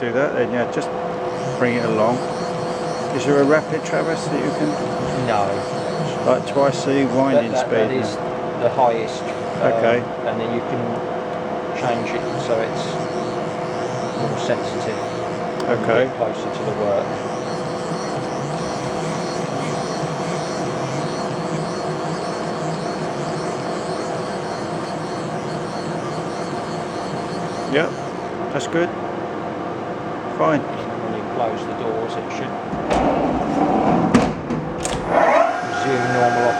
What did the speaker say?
do that then, yeah, just bring it along. Is there a rapid, Travis, that you can? No. Like twice the winding speed? That is the highest. Okay. And then you can change it so it's more sensitive. Okay. Get closer to the work. Yep, that's good. Fine. When you close the doors, it should resume normal